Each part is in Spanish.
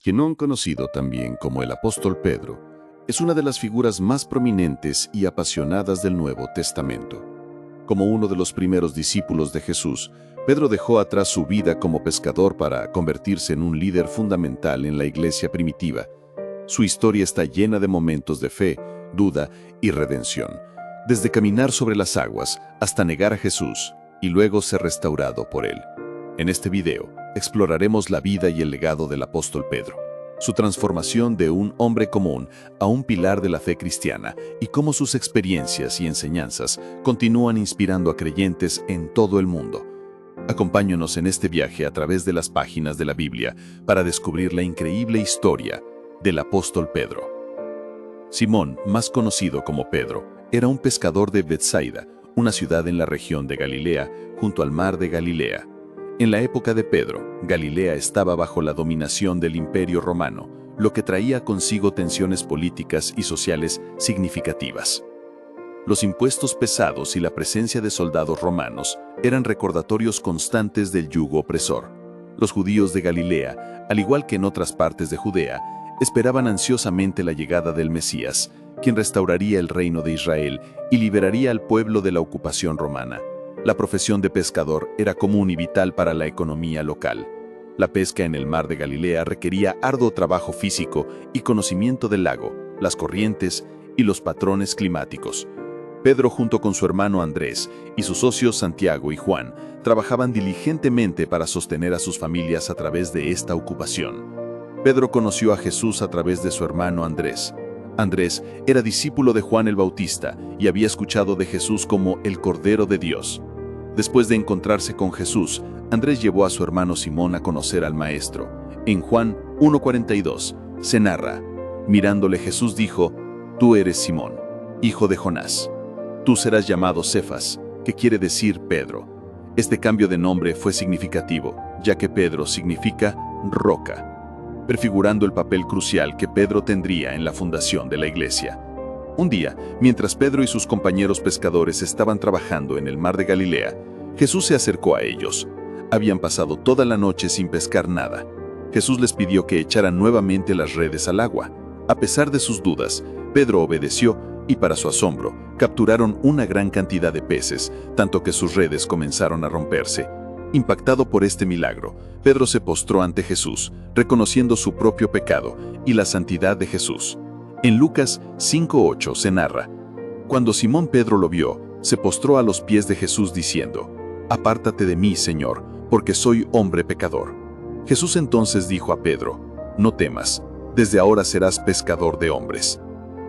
Quien conocido también como el apóstol Pedro, es una de las figuras más prominentes y apasionadas del Nuevo Testamento. Como uno de los primeros discípulos de Jesús, Pedro dejó atrás su vida como pescador para convertirse en un líder fundamental en la iglesia primitiva. Su historia está llena de momentos de fe, duda y redención, desde caminar sobre las aguas hasta negar a Jesús y luego ser restaurado por él. En este video, exploraremos la vida y el legado del apóstol Pedro, su transformación de un hombre común a un pilar de la fe cristiana y cómo sus experiencias y enseñanzas continúan inspirando a creyentes en todo el mundo. Acompáñanos en este viaje a través de las páginas de la Biblia para descubrir la increíble historia del apóstol Pedro. Simón, más conocido como Pedro, era un pescador de Betsaida, una ciudad en la región de Galilea, junto al mar de Galilea. En la época de Pedro, Galilea estaba bajo la dominación del Imperio Romano, lo que traía consigo tensiones políticas y sociales significativas. Los impuestos pesados y la presencia de soldados romanos eran recordatorios constantes del yugo opresor. Los judíos de Galilea, al igual que en otras partes de Judea, esperaban ansiosamente la llegada del Mesías, quien restauraría el reino de Israel y liberaría al pueblo de la ocupación romana. La profesión de pescador era común y vital para la economía local. La pesca en el mar de Galilea requería arduo trabajo físico y conocimiento del lago, las corrientes y los patrones climáticos. Pedro, junto con su hermano Andrés y sus socios Santiago y Juan, trabajaban diligentemente para sostener a sus familias a través de esta ocupación. Pedro conoció a Jesús a través de su hermano Andrés. Andrés era discípulo de Juan el Bautista y había escuchado de Jesús como el Cordero de Dios. Después de encontrarse con Jesús, Andrés llevó a su hermano Simón a conocer al Maestro. En Juan 1:42 se narra: mirándole Jesús dijo: «Tú eres Simón, hijo de Jonás. Tú serás llamado Cefas», que quiere decir Pedro. Este cambio de nombre fue significativo, ya que Pedro significa roca, prefigurando el papel crucial que Pedro tendría en la fundación de la iglesia. Un día, mientras Pedro y sus compañeros pescadores estaban trabajando en el mar de Galilea, Jesús se acercó a ellos. Habían pasado toda la noche sin pescar nada. Jesús les pidió que echaran nuevamente las redes al agua. A pesar de sus dudas, Pedro obedeció y, para su asombro, capturaron una gran cantidad de peces, tanto que sus redes comenzaron a romperse. Impactado por este milagro, Pedro se postró ante Jesús, reconociendo su propio pecado y la santidad de Jesús. En Lucas 5:8 se narra: cuando Simón Pedro lo vio, se postró a los pies de Jesús diciendo: «Apártate de mí, Señor, porque soy hombre pecador». Jesús entonces dijo a Pedro: «No temas, desde ahora serás pescador de hombres».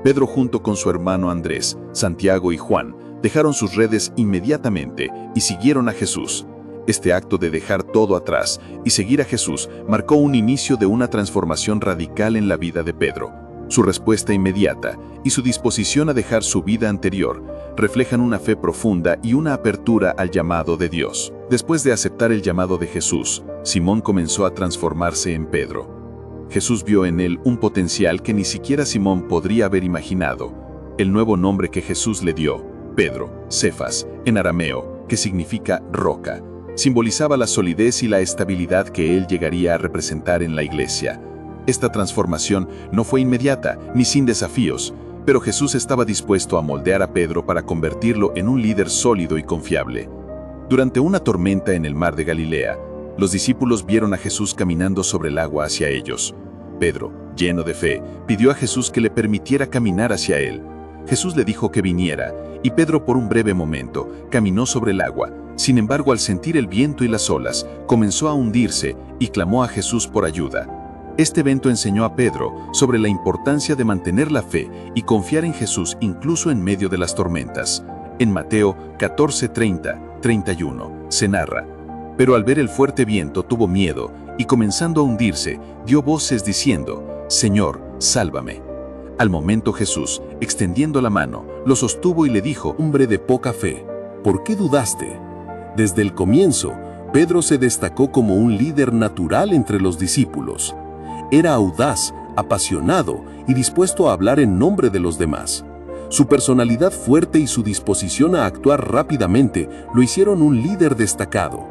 Pedro, junto con su hermano Andrés, Santiago y Juan, dejaron sus redes inmediatamente y siguieron a Jesús. Este acto de dejar todo atrás y seguir a Jesús marcó un inicio de una transformación radical en la vida de Pedro. Su respuesta inmediata y su disposición a dejar su vida anterior reflejan una fe profunda y una apertura al llamado de Dios. Después de aceptar el llamado de Jesús, Simón comenzó a transformarse en Pedro. Jesús vio en él un potencial que ni siquiera Simón podría haber imaginado. El nuevo nombre que Jesús le dio, Pedro, Cefas, en arameo, que significa roca, simbolizaba la solidez y la estabilidad que él llegaría a representar en la iglesia. Esta transformación no fue inmediata ni sin desafíos, pero Jesús estaba dispuesto a moldear a Pedro para convertirlo en un líder sólido y confiable. Durante una tormenta en el mar de Galilea, los discípulos vieron a Jesús caminando sobre el agua hacia ellos. Pedro, lleno de fe, pidió a Jesús que le permitiera caminar hacia él. Jesús le dijo que viniera, y Pedro por un breve momento caminó sobre el agua. Sin embargo, al sentir el viento y las olas, comenzó a hundirse y clamó a Jesús por ayuda. Este evento enseñó a Pedro sobre la importancia de mantener la fe y confiar en Jesús incluso en medio de las tormentas. En Mateo 14:30-31 se narra: «Pero al ver el fuerte viento tuvo miedo y comenzando a hundirse, dio voces diciendo: Señor, sálvame». Al momento Jesús, extendiendo la mano, lo sostuvo y le dijo: «Hombre de poca fe, ¿por qué dudaste?». Desde el comienzo, Pedro se destacó como un líder natural entre los discípulos. Era audaz, apasionado y dispuesto a hablar en nombre de los demás. Su personalidad fuerte y su disposición a actuar rápidamente lo hicieron un líder destacado.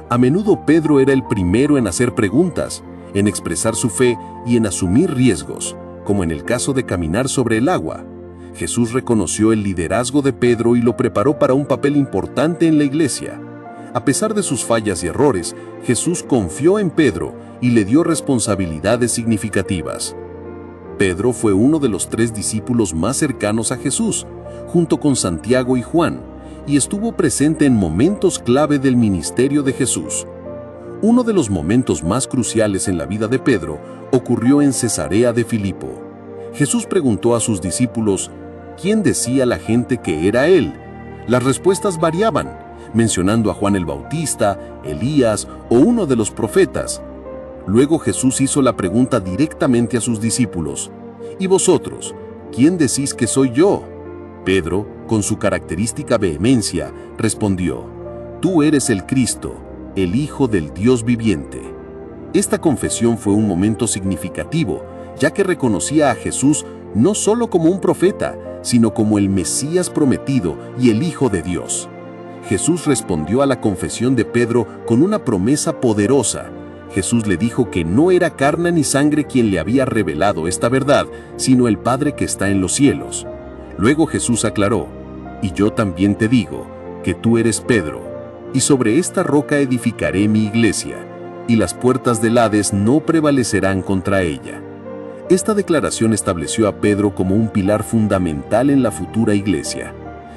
A menudo Pedro era el primero en hacer preguntas, en expresar su fe y en asumir riesgos, como en el caso de caminar sobre el agua. Jesús reconoció el liderazgo de Pedro y lo preparó para un papel importante en la iglesia. A pesar de sus fallas y errores, Jesús confió en Pedro y le dio responsabilidades significativas. Pedro fue uno de los 3 discípulos más cercanos a Jesús, junto con Santiago y Juan, y estuvo presente en momentos clave del ministerio de Jesús. Uno de los momentos más cruciales en la vida de Pedro ocurrió en Cesarea de Filipo. Jesús preguntó a sus discípulos, ¿quién decía la gente que era él? Las respuestas variaban, mencionando a Juan el Bautista, Elías o uno de los profetas. Luego Jesús hizo la pregunta directamente a sus discípulos, ¿y vosotros, quién decís que soy yo? Pedro, con su característica vehemencia, respondió, tú eres el Cristo, el Hijo del Dios viviente. Esta confesión fue un momento significativo, ya que reconocía a Jesús no solo como un profeta, sino como el Mesías prometido y el Hijo de Dios. Jesús respondió a la confesión de Pedro con una promesa poderosa. Jesús le dijo que no era carne ni sangre quien le había revelado esta verdad, sino el Padre que está en los cielos. Luego Jesús aclaró, y yo también te digo, que tú eres Pedro, y sobre esta roca edificaré mi iglesia, y las puertas del Hades no prevalecerán contra ella. Esta declaración estableció a Pedro como un pilar fundamental en la futura iglesia.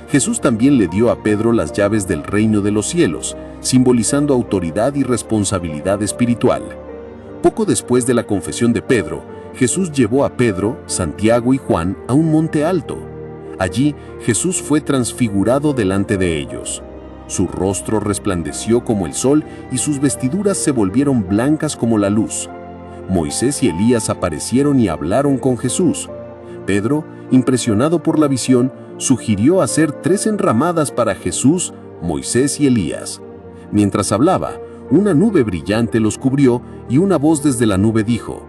Jesús también le dio a Pedro las llaves del reino de los cielos, simbolizando autoridad y responsabilidad espiritual. Poco después de la confesión de Pedro, Jesús llevó a Pedro, Santiago y Juan a un monte alto. Allí, Jesús fue transfigurado delante de ellos. Su rostro resplandeció como el sol y sus vestiduras se volvieron blancas como la luz. Moisés y Elías aparecieron y hablaron con Jesús. Pedro, impresionado por la visión, sugirió hacer 3 enramadas para Jesús, Moisés y Elías. Mientras hablaba, una nube brillante los cubrió y una voz desde la nube dijo,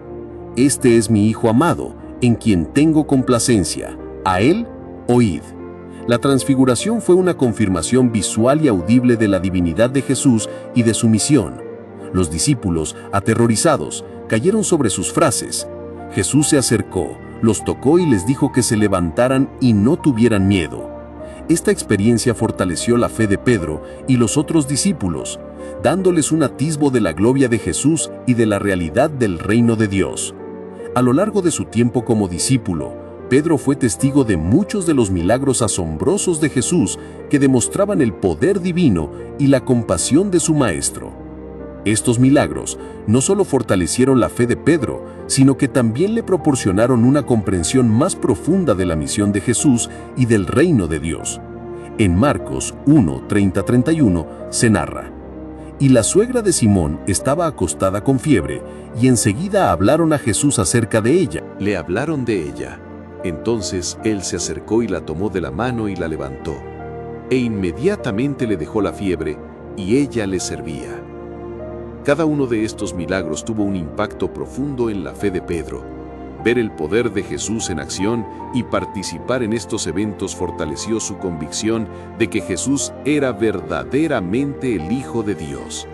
«Este es mi Hijo amado, en quien tengo complacencia. A él, oíd». La transfiguración fue una confirmación visual y audible de la divinidad de Jesús y de su misión. Los discípulos, aterrorizados, cayeron sobre sus frases. Jesús se acercó, los tocó y les dijo que se levantaran y no tuvieran miedo. Esta experiencia fortaleció la fe de Pedro y los otros discípulos, dándoles un atisbo de la gloria de Jesús y de la realidad del reino de Dios. A lo largo de su tiempo como discípulo, Pedro fue testigo de muchos de los milagros asombrosos de Jesús que demostraban el poder divino y la compasión de su Maestro. Estos milagros no solo fortalecieron la fe de Pedro, sino que también le proporcionaron una comprensión más profunda de la misión de Jesús y del reino de Dios. En Marcos 1:30-31 se narra, «Y la suegra de Simón estaba acostada con fiebre, y enseguida hablaron a Jesús acerca de ella». Le hablaron de ella. Entonces él se acercó y la tomó de la mano y la levantó. E inmediatamente le dejó la fiebre, y ella le servía. Cada uno de estos milagros tuvo un impacto profundo en la fe de Pedro. Ver el poder de Jesús en acción y participar en estos eventos fortaleció su convicción de que Jesús era verdaderamente el Hijo de Dios.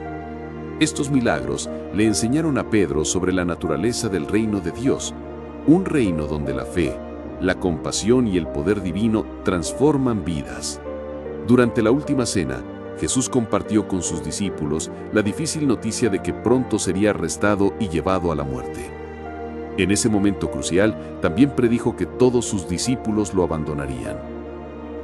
Estos milagros le enseñaron a Pedro sobre la naturaleza del reino de Dios, un reino donde la fe, la compasión y el poder divino transforman vidas. Durante la última cena, Jesús compartió con sus discípulos la difícil noticia de que pronto sería arrestado y llevado a la muerte. En ese momento crucial, también predijo que todos sus discípulos lo abandonarían.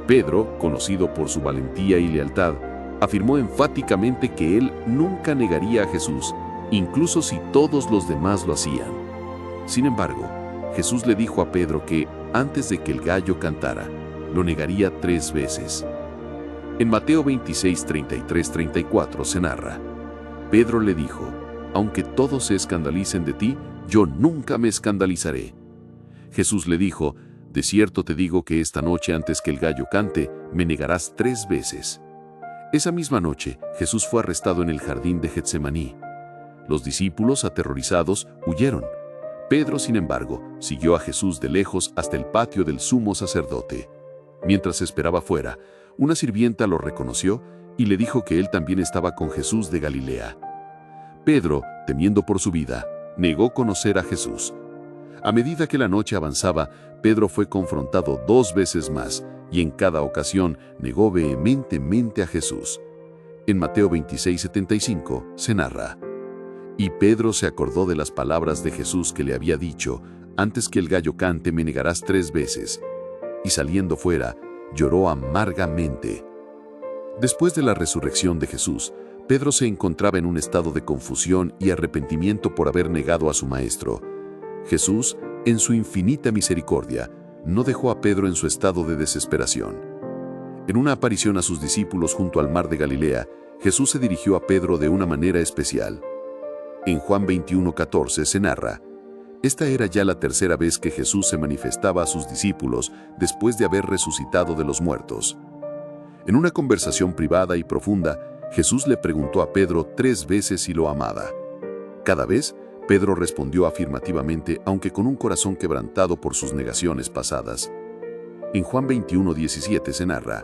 Pedro, conocido por su valentía y lealtad, afirmó enfáticamente que él nunca negaría a Jesús, incluso si todos los demás lo hacían. Sin embargo, Jesús le dijo a Pedro que, antes de que el gallo cantara, lo negaría 3 veces. En Mateo 26:33-34 se narra, Pedro le dijo, «Aunque todos se escandalicen de ti, yo nunca me escandalizaré». Jesús le dijo, «De cierto te digo que esta noche antes que el gallo cante, me negarás 3 veces». Esa misma noche, Jesús fue arrestado en el jardín de Getsemaní. Los discípulos, aterrorizados, huyeron. Pedro, sin embargo, siguió a Jesús de lejos hasta el patio del sumo sacerdote. Mientras esperaba fuera, una sirvienta lo reconoció y le dijo que él también estaba con Jesús de Galilea. Pedro, temiendo por su vida, negó conocer a Jesús. A medida que la noche avanzaba, Pedro fue confrontado 2 veces más y en cada ocasión negó vehementemente a Jesús. En Mateo 26:75 se narra: Y Pedro se acordó de las palabras de Jesús que le había dicho: antes que el gallo cante me negarás 3 veces. Y saliendo fuera, lloró amargamente. Después de la resurrección de Jesús, Pedro se encontraba en un estado de confusión y arrepentimiento por haber negado a su maestro. Jesús, en su infinita misericordia, no dejó a Pedro en su estado de desesperación. En una aparición a sus discípulos junto al mar de Galilea, Jesús se dirigió a Pedro de una manera especial. En Juan 21:14 se narra: esta era ya la 3ª vez que Jesús se manifestaba a sus discípulos después de haber resucitado de los muertos. En una conversación privada y profunda, Jesús le preguntó a Pedro 3 veces si lo amaba. Cada vez, Pedro respondió afirmativamente, aunque con un corazón quebrantado por sus negaciones pasadas. En Juan 21:17 se narra: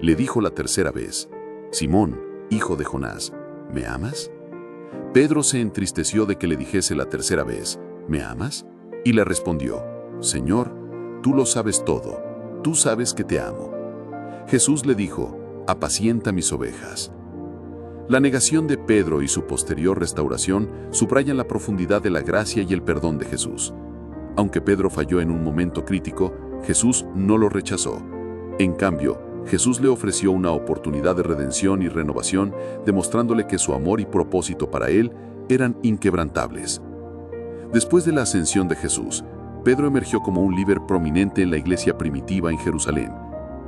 le dijo la 3ª vez: Simón, hijo de Jonás, ¿me amas? Pedro se entristeció de que le dijese la 3ª vez: ¿me amas? Y le respondió: Señor, tú lo sabes todo, tú sabes que te amo. Jesús le dijo: apacienta mis ovejas. La negación de Pedro y su posterior restauración subrayan la profundidad de la gracia y el perdón de Jesús. Aunque Pedro falló en un momento crítico, Jesús no lo rechazó. En cambio, Jesús le ofreció una oportunidad de redención y renovación, demostrándole que su amor y propósito para él eran inquebrantables. Después de la ascensión de Jesús, Pedro emergió como un líder prominente en la iglesia primitiva en Jerusalén.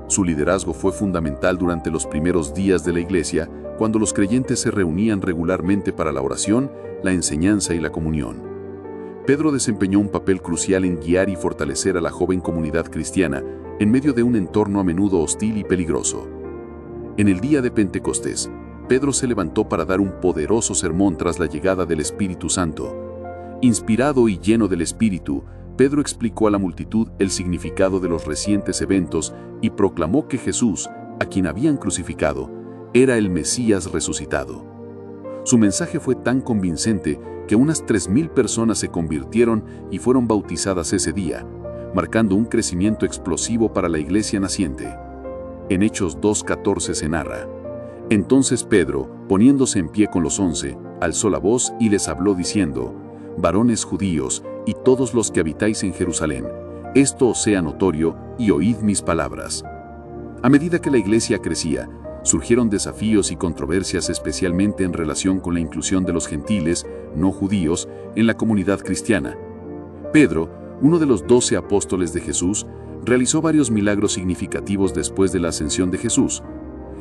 Su liderazgo fue fundamental durante los primeros días de la iglesia, cuando los creyentes se reunían regularmente para la oración, la enseñanza y la comunión. Pedro desempeñó un papel crucial en guiar y fortalecer a la joven comunidad cristiana en medio de un entorno a menudo hostil y peligroso. En el día de Pentecostés, Pedro se levantó para dar un poderoso sermón tras la llegada del Espíritu Santo. Inspirado y lleno del Espíritu, Pedro explicó a la multitud el significado de los recientes eventos y proclamó que Jesús, a quien habían crucificado, era el Mesías resucitado. Su mensaje fue tan convincente que unas 3,000 personas se convirtieron y fueron bautizadas ese día, marcando un crecimiento explosivo para la iglesia naciente. En Hechos 2:14 se narra: entonces Pedro, poniéndose en pie con los 11, alzó la voz y les habló diciendo: varones judíos y todos los que habitáis en Jerusalén, esto os sea notorio y oíd mis palabras. A medida que la iglesia crecía, surgieron desafíos y controversias, especialmente en relación con la inclusión de los gentiles, no judíos, en la comunidad cristiana. Pedro, uno de los 12 apóstoles de Jesús, realizó varios milagros significativos después de la ascensión de Jesús.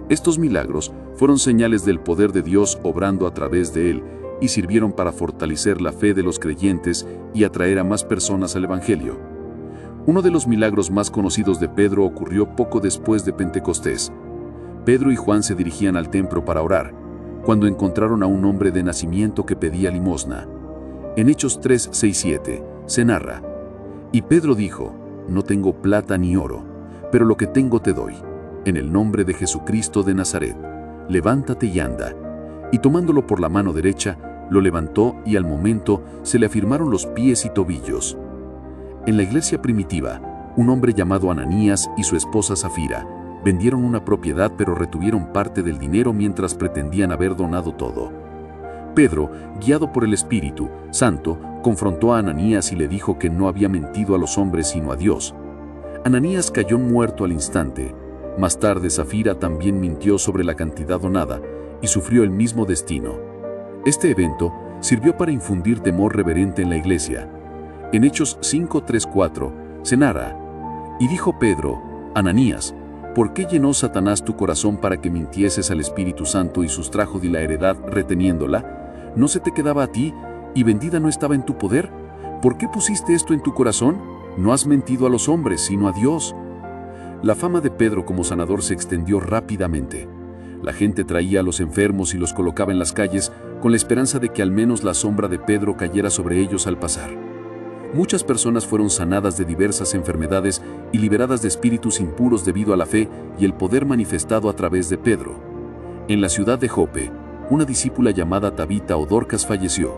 Estos milagros fueron señales del poder de Dios obrando a través de él y sirvieron para fortalecer la fe de los creyentes y atraer a más personas al Evangelio. Uno de los milagros más conocidos de Pedro ocurrió poco después de Pentecostés. Pedro y Juan se dirigían al templo para orar, cuando encontraron a un hombre de nacimiento que pedía limosna. En Hechos 3:6-7 se narra: y Pedro dijo: no tengo plata ni oro, pero lo que tengo te doy. En el nombre de Jesucristo de Nazaret, levántate y anda. Y tomándolo por la mano derecha, lo levantó y al momento se le afirmaron los pies y tobillos. En la iglesia primitiva, un hombre llamado Ananías y su esposa Zafira vendieron una propiedad pero retuvieron parte del dinero mientras pretendían haber donado todo. Pedro, guiado por el Espíritu Santo, confrontó a Ananías y le dijo que no había mentido a los hombres sino a Dios. Ananías cayó muerto al instante. Más tarde Zafira también mintió sobre la cantidad donada y sufrió el mismo destino. Este evento sirvió para infundir temor reverente en la iglesia. En Hechos 5:3-4 se narra: y dijo Pedro: Ananías, ¿por qué llenó Satanás tu corazón para que mintieses al Espíritu Santo y sustrajo de la heredad reteniéndola? ¿No se te quedaba a ti y vendida no estaba en tu poder? ¿Por qué pusiste esto en tu corazón? No has mentido a los hombres, sino a Dios. La fama de Pedro como sanador se extendió rápidamente. La gente traía a los enfermos y los colocaba en las calles con la esperanza de que al menos la sombra de Pedro cayera sobre ellos al pasar. Muchas personas fueron sanadas de diversas enfermedades y liberadas de espíritus impuros debido a la fe y el poder manifestado a través de Pedro. En la ciudad de Jope, una discípula llamada Tabita o Dorcas falleció.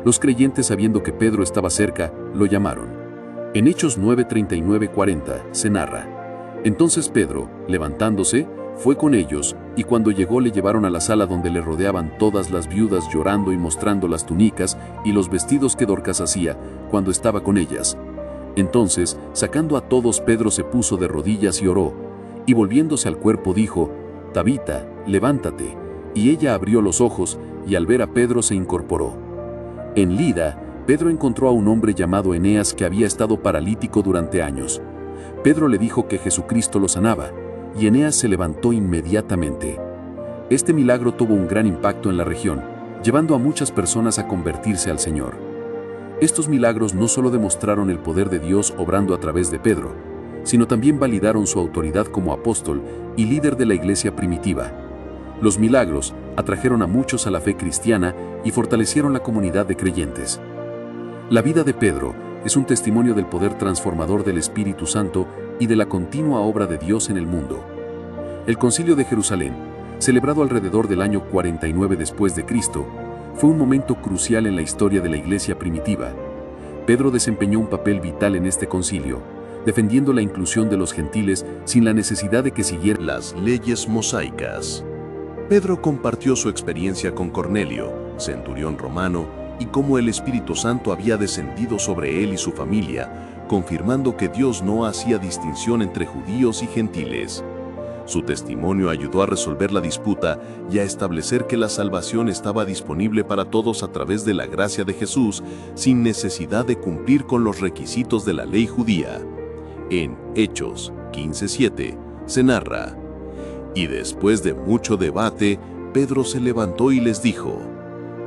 Los creyentes, sabiendo que Pedro estaba cerca, lo llamaron. En Hechos 9:39-40 se narra: entonces Pedro, levantándose, fue con ellos, y cuando llegó le llevaron a la sala donde le rodeaban todas las viudas llorando y mostrando las túnicas y los vestidos que Dorcas hacía cuando estaba con ellas. Entonces, sacando a todos, Pedro se puso de rodillas y oró, y volviéndose al cuerpo dijo: Tabita, levántate. Y ella abrió los ojos, y al ver a Pedro se incorporó. En Lida, Pedro encontró a un hombre llamado Eneas que había estado paralítico durante años. Pedro le dijo que Jesucristo lo sanaba, y Eneas se levantó inmediatamente. Este milagro tuvo un gran impacto en la región, llevando a muchas personas a convertirse al Señor. Estos milagros no solo demostraron el poder de Dios obrando a través de Pedro, sino también validaron su autoridad como apóstol y líder de la iglesia primitiva. Los milagros atrajeron a muchos a la fe cristiana y fortalecieron la comunidad de creyentes. La vida de Pedro es un testimonio del poder transformador del Espíritu Santo y de la continua obra de Dios en el mundo. El Concilio de Jerusalén, celebrado alrededor del año 49 después de Cristo, fue un momento crucial en la historia de la iglesia primitiva. Pedro desempeñó un papel vital en este concilio, defendiendo la inclusión de los gentiles sin la necesidad de que siguieran las leyes mosaicas. Pedro compartió su experiencia con Cornelio, centurión romano, y cómo el Espíritu Santo había descendido sobre él y su familia, confirmando que Dios no hacía distinción entre judíos y gentiles. Su testimonio ayudó a resolver la disputa y a establecer que la salvación estaba disponible para todos a través de la gracia de Jesús, sin necesidad de cumplir con los requisitos de la ley judía. En Hechos 15:7 se narra: y después de mucho debate, Pedro se levantó y les dijo: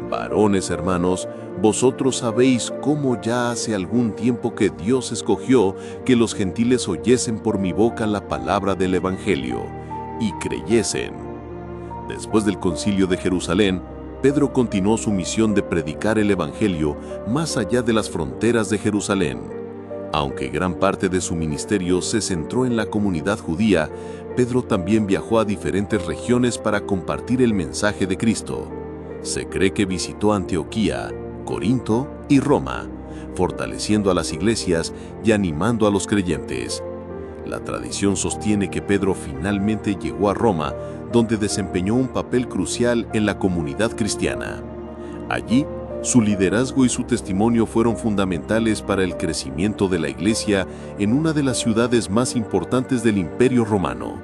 varones hermanos, vosotros sabéis cómo ya hace algún tiempo que Dios escogió que los gentiles oyesen por mi boca la palabra del Evangelio, y creyesen. Después del Concilio de Jerusalén, Pedro continuó su misión de predicar el Evangelio más allá de las fronteras de Jerusalén. Aunque gran parte de su ministerio se centró en la comunidad judía, Pedro también viajó a diferentes regiones para compartir el mensaje de Cristo. Se cree que visitó Antioquía, Corinto y Roma, fortaleciendo a las iglesias y animando a los creyentes. La tradición sostiene que Pedro finalmente llegó a Roma, donde desempeñó un papel crucial en la comunidad cristiana. Allí, su liderazgo y su testimonio fueron fundamentales para el crecimiento de la iglesia en una de las ciudades más importantes del Imperio Romano.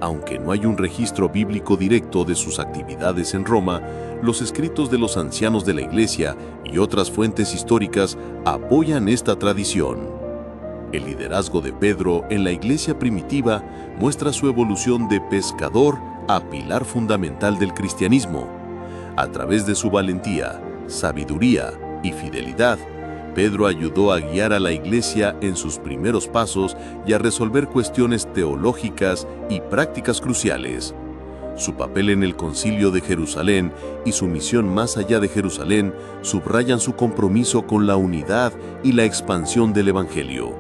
Aunque no hay un registro bíblico directo de sus actividades en Roma, los escritos de los ancianos de la iglesia y otras fuentes históricas apoyan esta tradición. El liderazgo de Pedro en la iglesia primitiva muestra su evolución de pescador a pilar fundamental del cristianismo. A través de su valentía, sabiduría y fidelidad, Pedro ayudó a guiar a la iglesia en sus primeros pasos y a resolver cuestiones teológicas y prácticas cruciales. Su papel en el Concilio de Jerusalén y su misión más allá de Jerusalén subrayan su compromiso con la unidad y la expansión del Evangelio.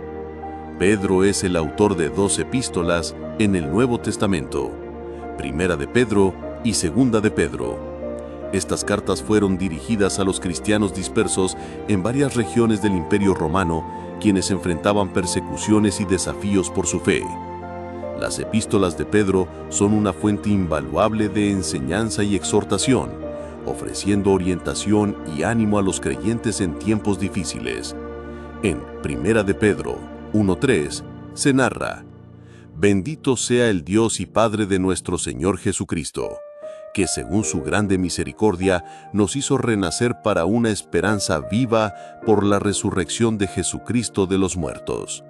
Pedro es el autor de 2 epístolas en el Nuevo Testamento, Primera de Pedro y Segunda de Pedro. Estas cartas fueron dirigidas a los cristianos dispersos en varias regiones del Imperio Romano, quienes enfrentaban persecuciones y desafíos por su fe. Las epístolas de Pedro son una fuente invaluable de enseñanza y exhortación, ofreciendo orientación y ánimo a los creyentes en tiempos difíciles. En Primera de Pedro 1:3 se narra: bendito sea el Dios y Padre de nuestro Señor Jesucristo, que según su grande misericordia nos hizo renacer para una esperanza viva por la resurrección de Jesucristo de los muertos.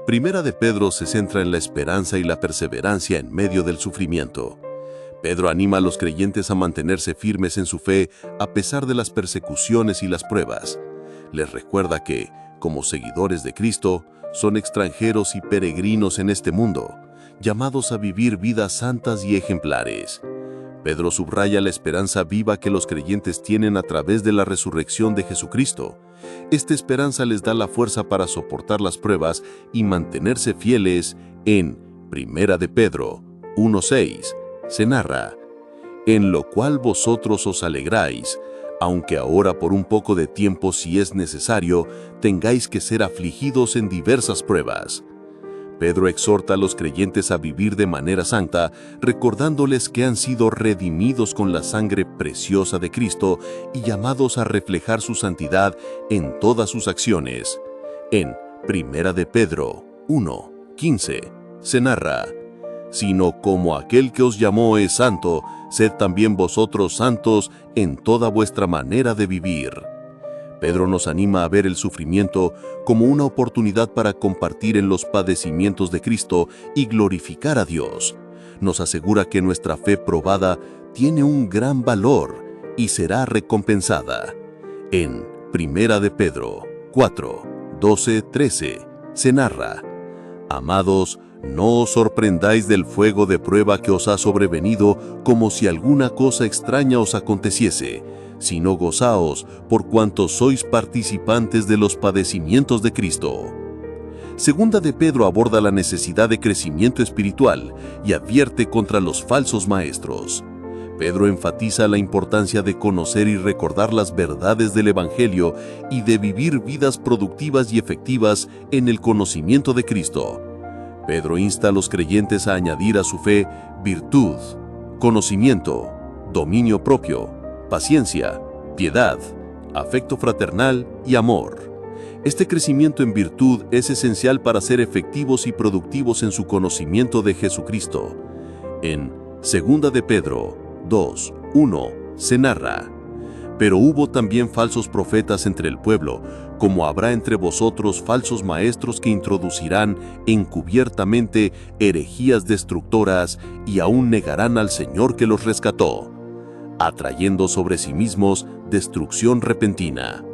Primera de Pedro se centra en la esperanza y la perseverancia en medio del sufrimiento. Pedro anima a los creyentes a mantenerse firmes en su fe a pesar de las persecuciones y las pruebas. Les recuerda que, como seguidores de Cristo, son extranjeros y peregrinos en este mundo, llamados a vivir vidas santas y ejemplares. Pedro subraya la esperanza viva que los creyentes tienen a través de la resurrección de Jesucristo. Esta esperanza les da la fuerza para soportar las pruebas y mantenerse fieles. En Primera de Pedro 1:6 se narra: en lo cual vosotros os alegráis, aunque ahora por un poco de tiempo, si es necesario, tengáis que ser afligidos en diversas pruebas. Pedro exhorta a los creyentes a vivir de manera santa, recordándoles que han sido redimidos con la sangre preciosa de Cristo y llamados a reflejar su santidad en todas sus acciones. En 1 de Pedro 1:15 se narra: «Sino como aquel que os llamó es santo, sed también vosotros santos en toda vuestra manera de vivir». Pedro nos anima a ver el sufrimiento como una oportunidad para compartir en los padecimientos de Cristo y glorificar a Dios. Nos asegura que nuestra fe probada tiene un gran valor y será recompensada. En 1 de Pedro 4:12-13 se narra: «Amados, no os sorprendáis del fuego de prueba que os ha sobrevenido como si alguna cosa extraña os aconteciese, sino gozaos por cuanto sois participantes de los padecimientos de Cristo». Segunda de Pedro aborda la necesidad de crecimiento espiritual y advierte contra los falsos maestros. Pedro enfatiza la importancia de conocer y recordar las verdades del Evangelio y de vivir vidas productivas y efectivas en el conocimiento de Cristo. Pedro insta a los creyentes a añadir a su fe virtud, conocimiento, dominio propio, paciencia, piedad, afecto fraternal y amor. Este crecimiento en virtud es esencial para ser efectivos y productivos en su conocimiento de Jesucristo. En 2 de Pedro 2:1 se narra: «Pero hubo también falsos profetas entre el pueblo, como habrá entre vosotros falsos maestros que introducirán encubiertamente herejías destructoras y aún negarán al Señor que los rescató, atrayendo sobre sí mismos destrucción repentina».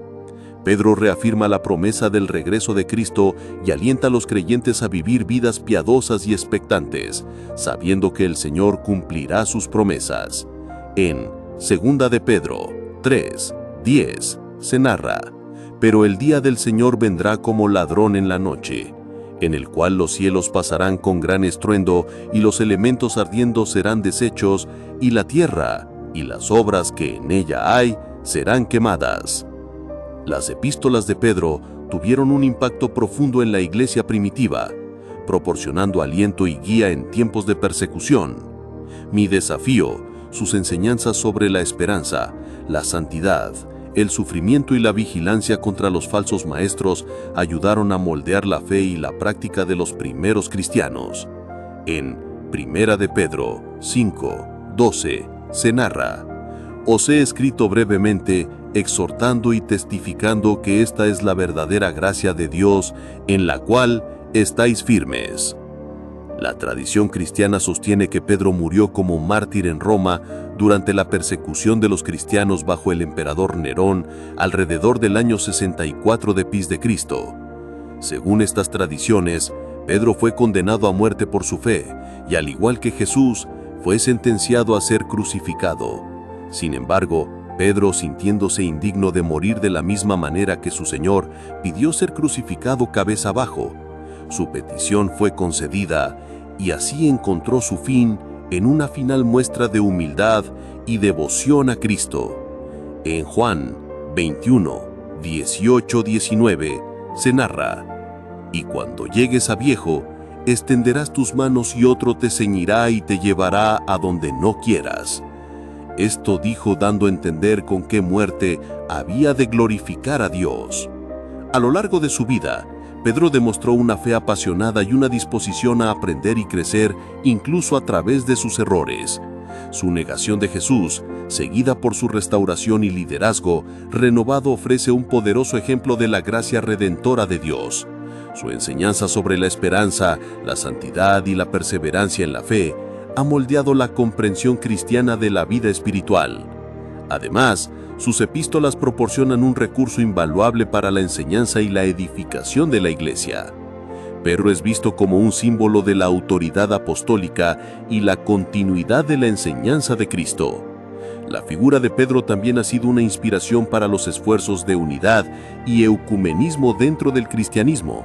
Pedro reafirma la promesa del regreso de Cristo y alienta a los creyentes a vivir vidas piadosas y expectantes, sabiendo que el Señor cumplirá sus promesas. En 2 de Pedro 3:10 se narra: «Pero el día del Señor vendrá como ladrón en la noche, en el cual los cielos pasarán con gran estruendo y los elementos ardiendo serán deshechos, y la tierra y las obras que en ella hay serán quemadas». Las epístolas de Pedro tuvieron un impacto profundo en la iglesia primitiva, proporcionando aliento y guía en tiempos de persecución. Mi desafío: sus enseñanzas sobre la esperanza, la santidad, el sufrimiento y la vigilancia contra los falsos maestros ayudaron a moldear la fe y la práctica de los primeros cristianos. En 1 de Pedro 5:12 se narra: «Os he escrito brevemente, exhortando y testificando que esta es la verdadera gracia de Dios, en la cual estáis firmes». La tradición cristiana sostiene que Pedro murió como mártir en Roma durante la persecución de los cristianos bajo el emperador Nerón alrededor del año 64 después de Cristo. Según estas tradiciones, Pedro fue condenado a muerte por su fe y, al igual que Jesús, fue sentenciado a ser crucificado. Sin embargo, Pedro, sintiéndose indigno de morir de la misma manera que su Señor, pidió ser crucificado cabeza abajo. Su petición fue concedida y así encontró su fin en una final muestra de humildad y devoción a Cristo. En Juan 21:18-19 se narra: «Y cuando llegues a viejo, extenderás tus manos y otro te ceñirá y te llevará a donde no quieras». Esto dijo dando a entender con qué muerte había de glorificar a Dios. A lo largo de su vida, Pedro demostró una fe apasionada y una disposición a aprender y crecer incluso a través de sus errores. Su negación de Jesús, seguida por su restauración y liderazgo renovado, ofrece un poderoso ejemplo de la gracia redentora de Dios. Su enseñanza sobre la esperanza, la santidad y la perseverancia en la fe ha moldeado la comprensión cristiana de la vida espiritual. Además, sus epístolas proporcionan un recurso invaluable para la enseñanza y la edificación de la Iglesia. Pedro es visto como un símbolo de la autoridad apostólica y la continuidad de la enseñanza de Cristo. La figura de Pedro también ha sido una inspiración para los esfuerzos de unidad y ecumenismo dentro del cristianismo.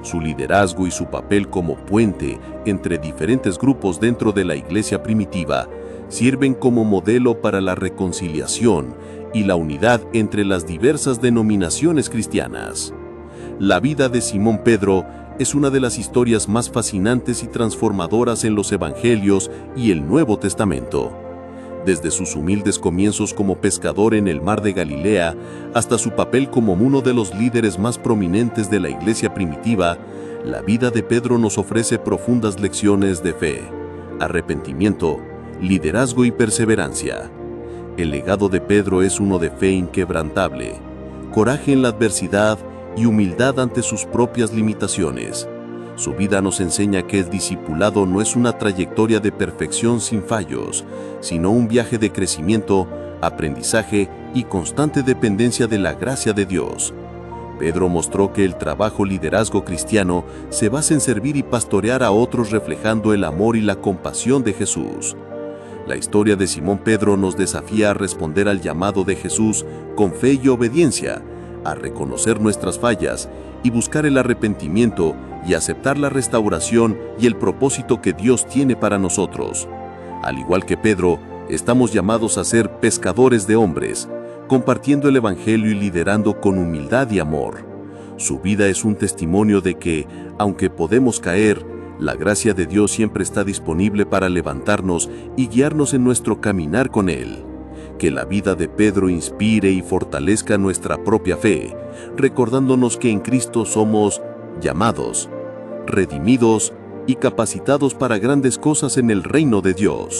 Su liderazgo y su papel como puente entre diferentes grupos dentro de la iglesia primitiva sirven como modelo para la reconciliación y la unidad entre las diversas denominaciones cristianas. La vida de Simón Pedro es una de las historias más fascinantes y transformadoras en los Evangelios y el Nuevo Testamento. Desde sus humildes comienzos como pescador en el mar de Galilea hasta su papel como uno de los líderes más prominentes de la iglesia primitiva, la vida de Pedro nos ofrece profundas lecciones de fe, arrepentimiento, liderazgo y perseverancia. El legado de Pedro es uno de fe inquebrantable, coraje en la adversidad y humildad ante sus propias limitaciones. Su vida nos enseña que el discipulado no es una trayectoria de perfección sin fallos, sino un viaje de crecimiento, aprendizaje y constante dependencia de la gracia de Dios. Pedro mostró que el liderazgo cristiano se basa en servir y pastorear a otros reflejando el amor y la compasión de Jesús. La historia de Simón Pedro nos desafía a responder al llamado de Jesús con fe y obediencia, a reconocer nuestras fallas y buscar el arrepentimiento y aceptar la restauración y el propósito que Dios tiene para nosotros. Al igual que Pedro, estamos llamados a ser pescadores de hombres, compartiendo el Evangelio y liderando con humildad y amor. Su vida es un testimonio de que, aunque podemos caer, la gracia de Dios siempre está disponible para levantarnos y guiarnos en nuestro caminar con Él. Que la vida de Pedro inspire y fortalezca nuestra propia fe, recordándonos que en Cristo somos llamados, redimidos y capacitados para grandes cosas en el reino de Dios.